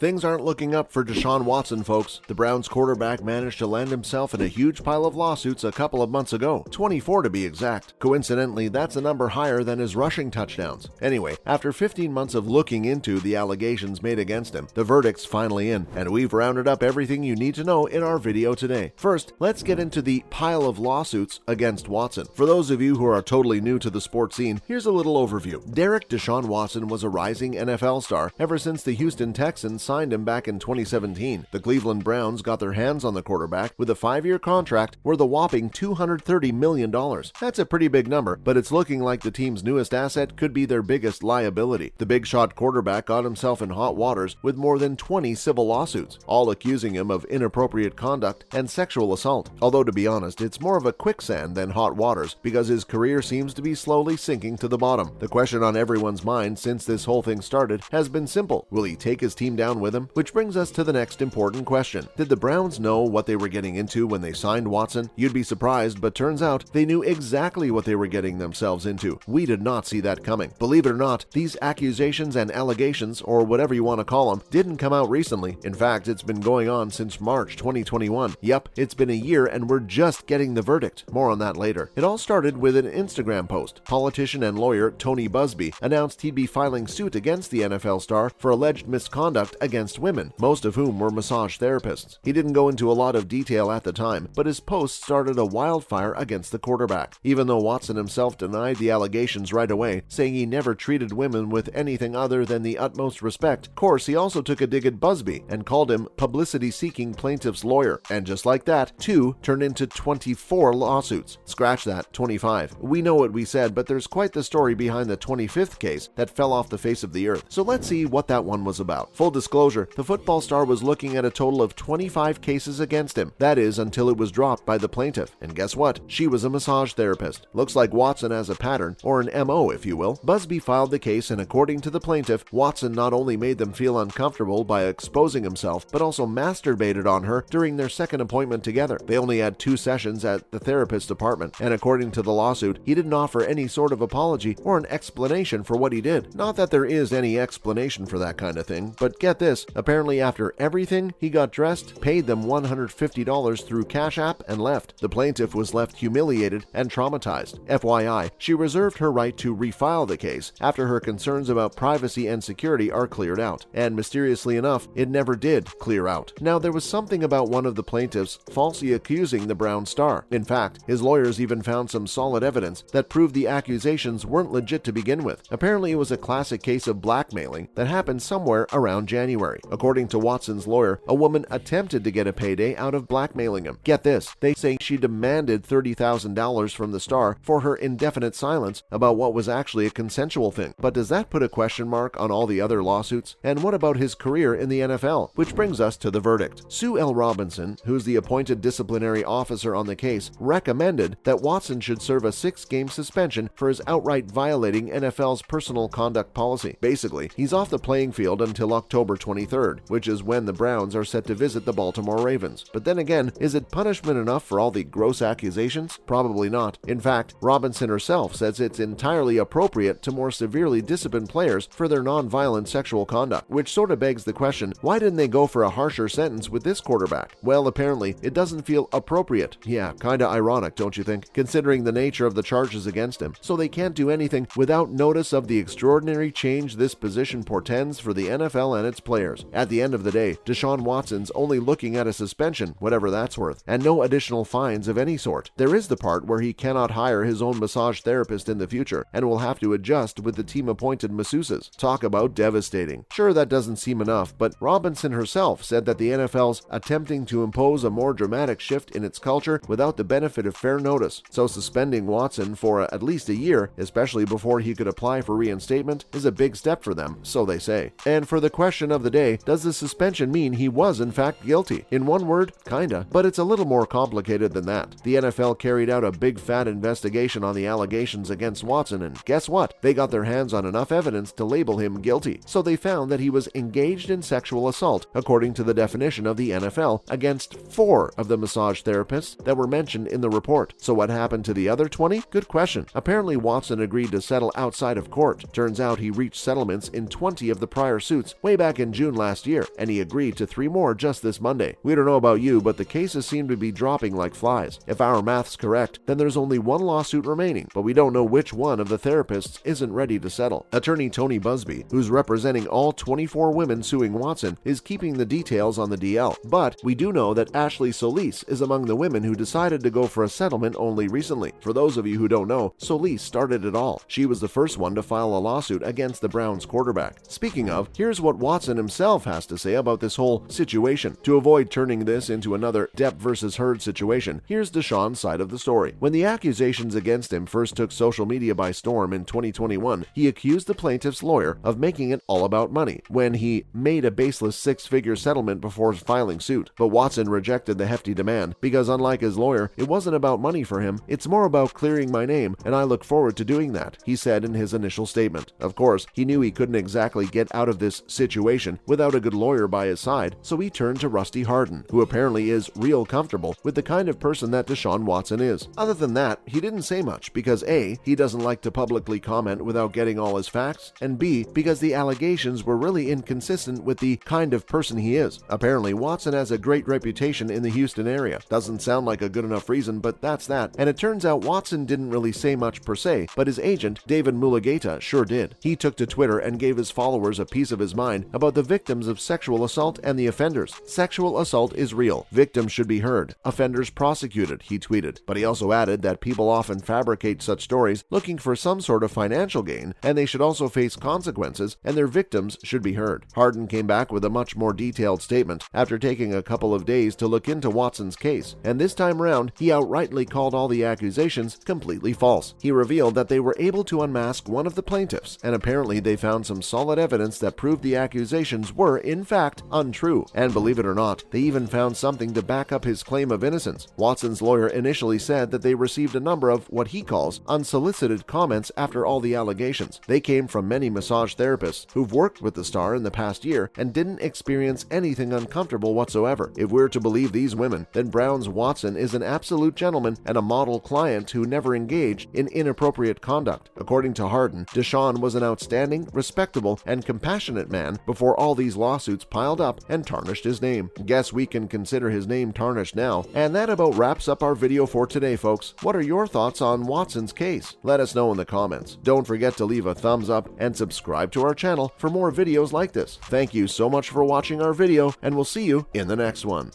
Things aren't looking up for Deshaun Watson, folks. The Browns quarterback managed to land himself in a huge pile of lawsuits a couple of months ago, 24 to be exact. Coincidentally, that's a number higher than his rushing touchdowns. Anyway, after 15 months of looking into the allegations made against him, the verdict's finally in, and we've rounded up everything you need to know in our video today. First, let's get into the pile of lawsuits against Watson. For those of you who are totally new to the sports scene, here's a little overview. Deshaun Watson was a rising NFL star ever since the Houston Texans signed him back in 2017. The Cleveland Browns got their hands on the quarterback with a 5-year contract worth a whopping $230 million. That's a pretty big number, but it's looking like the team's newest asset could be their biggest liability. The big shot quarterback got himself in hot waters with more than 20 civil lawsuits, all accusing him of inappropriate conduct and sexual assault. Although, to be honest, it's more of a quicksand than hot waters because his career seems to be slowly sinking to the bottom. The question on everyone's mind since this whole thing started has been simple. Will he take his team down with him? Which brings us to the next important question. Did the Browns know what they were getting into when they signed Watson? You'd be surprised, but turns out they knew exactly what they were getting themselves into. We did not see that coming. Believe it or not, these accusations and allegations, or whatever you want to call them, didn't come out recently. In fact, it's been going on since March 2021. Yep, it's been a year and we're just getting the verdict. More on that later. It all started with an Instagram post. Politician and lawyer Tony Busby announced he'd be filing suit against the NFL star for alleged misconduct against women, most of whom were massage therapists. He didn't go into a lot of detail at the time, but his post started a wildfire against the quarterback. Even though Watson himself denied the allegations right away, saying he never treated women with anything other than the utmost respect, of course, he also took a dig at Busby and called him publicity-seeking plaintiff's lawyer. And just like that, 2 turned into 24 lawsuits. Scratch that, 25. We know what we said, but there's quite the story behind the 25th case that fell off the face of the earth. So let's see what that one was about. Full disclosure, the football star was looking at a total of 25 cases against him. That is, until it was dropped by the plaintiff. And guess what? She was a massage therapist. Looks like Watson has a pattern, or an MO if you will. Busby filed the case, and according to the plaintiff, Watson not only made them feel uncomfortable by exposing himself, but also masturbated on her during their second appointment together. They only had 2 sessions at the therapist's apartment, and according to the lawsuit, he didn't offer any sort of apology or an explanation for what he did. Not that there is any explanation for that kind of thing, but get this, apparently after everything, he got dressed, paid them $150 through Cash App, and left. The plaintiff was left humiliated and traumatized. FYI, she reserved her right to refile the case after her concerns about privacy and security are cleared out, and mysteriously enough, it never did clear out. Now, there was something about one of the plaintiffs falsely accusing the Brown star. In fact, his lawyers even found some solid evidence that proved the accusations weren't legit to begin with. Apparently, it was a classic case of blackmailing that happened somewhere around January. According to Watson's lawyer, a woman attempted to get a payday out of blackmailing him. Get this, they say she demanded $30,000 from the star for her indefinite silence about what was actually a consensual thing. But does that put a question mark on all the other lawsuits? And what about his career in the NFL? Which brings us to the verdict. Sue L. Robinson, who's the appointed disciplinary officer on the case, recommended that Watson should serve a 6-game suspension for his outright violating NFL's personal conduct policy. Basically, he's off the playing field until October 23rd, which is when the Browns are set to visit the Baltimore Ravens. But then again, is it punishment enough for all the gross accusations? Probably not. In fact, Robinson herself says it's entirely appropriate to more severely discipline players for their non-violent sexual conduct, which sort of begs the question, why didn't they go for a harsher sentence with this quarterback? Well, apparently, it doesn't feel appropriate. Yeah, kinda ironic, don't you think? Considering the nature of the charges against him. So they can't do anything without notice of the extraordinary change this position portends for the NFL and its players. At the end of the day, Deshaun Watson's only looking at a suspension, whatever that's worth, and no additional fines of any sort. There is the part where he cannot hire his own massage therapist in the future and will have to adjust with the team-appointed masseuses. Talk about devastating. Sure, that doesn't seem enough, but Robinson herself said that the NFL's attempting to impose a more dramatic shift in its culture without the benefit of fair notice. So suspending Watson for at least a year, especially before he could apply for reinstatement, is a big step for them, so they say. And for the question of the day, does the suspension mean he was in fact guilty? In one word, kinda. But it's a little more complicated than that. The NFL carried out a big fat investigation on the allegations against Watson, and guess what? They got their hands on enough evidence to label him guilty. So they found that he was engaged in sexual assault, according to the definition of the NFL, against 4 of the massage therapists that were mentioned in the report. So what happened to the other 20? Good question. Apparently Watson agreed to settle outside of court. Turns out he reached settlements in 20 of the prior suits way back in in June last year, and he agreed to 3 more just this Monday. We don't know about you, but the cases seem to be dropping like flies. If our math's correct, then there's only 1 lawsuit remaining, but we don't know which one of the therapists isn't ready to settle. Attorney Tony Busby, who's representing all 24 women suing Watson, is keeping the details on the DL, but we do know that Ashley Solis is among the women who decided to go for a settlement only recently. For those of you who don't know, Solis started it all. She was the first one to file a lawsuit against the Browns quarterback. Speaking of, here's what Watson himself has to say about this whole situation. To avoid turning this into another Depp versus Heard situation, here's Deshaun's side of the story. When the accusations against him first took social media by storm in 2021, he accused the plaintiff's lawyer of making it all about money when he made a baseless 6-figure settlement before filing suit. But Watson rejected the hefty demand because, unlike his lawyer, it wasn't about money for him. "It's more about clearing my name, and I look forward to doing that," he said in his initial statement. Of course, he knew he couldn't exactly get out of this situation without a good lawyer by his side, so he turned to Rusty Hardin, who apparently is real comfortable with the kind of person that Deshaun Watson is. Other than that, he didn't say much because A, he doesn't like to publicly comment without getting all his facts, and B, because the allegations were really inconsistent with the kind of person he is. Apparently, Watson has a great reputation in the Houston area. Doesn't sound like a good enough reason, but that's that. And it turns out Watson didn't really say much per se, but his agent, David Mulugeta, sure did. He took to Twitter and gave his followers a piece of his mind about the victims of sexual assault and the offenders. "Sexual assault is real. Victims should be heard. Offenders prosecuted," he tweeted. But he also added that people often fabricate such stories looking for some sort of financial gain, and they should also face consequences, and their victims should be heard. Hardin came back with a much more detailed statement after taking a couple of days to look into Watson's case, and this time round, he outrightly called all the accusations completely false. He revealed that they were able to unmask one of the plaintiffs, and apparently they found some solid evidence that proved the accusations were, in fact, untrue. And believe it or not, they even found something to back up his claim of innocence. Watson's lawyer initially said that they received a number of what he calls unsolicited comments after all the allegations. They came from many massage therapists who've worked with the star in the past year and didn't experience anything uncomfortable whatsoever. If we're to believe these women, then Brown's Watson is an absolute gentleman and a model client who never engaged in inappropriate conduct. According to Hardin, Deshaun was an outstanding, respectable, and compassionate man before all these lawsuits piled up and tarnished his name. Guess we can consider his name tarnished now. And that about wraps up our video for today, folks. What are your thoughts on Watson's case? Let us know in the comments. Don't forget to leave a thumbs up and subscribe to our channel for more videos like this. Thank you so much for watching our video, and we'll see you in the next one.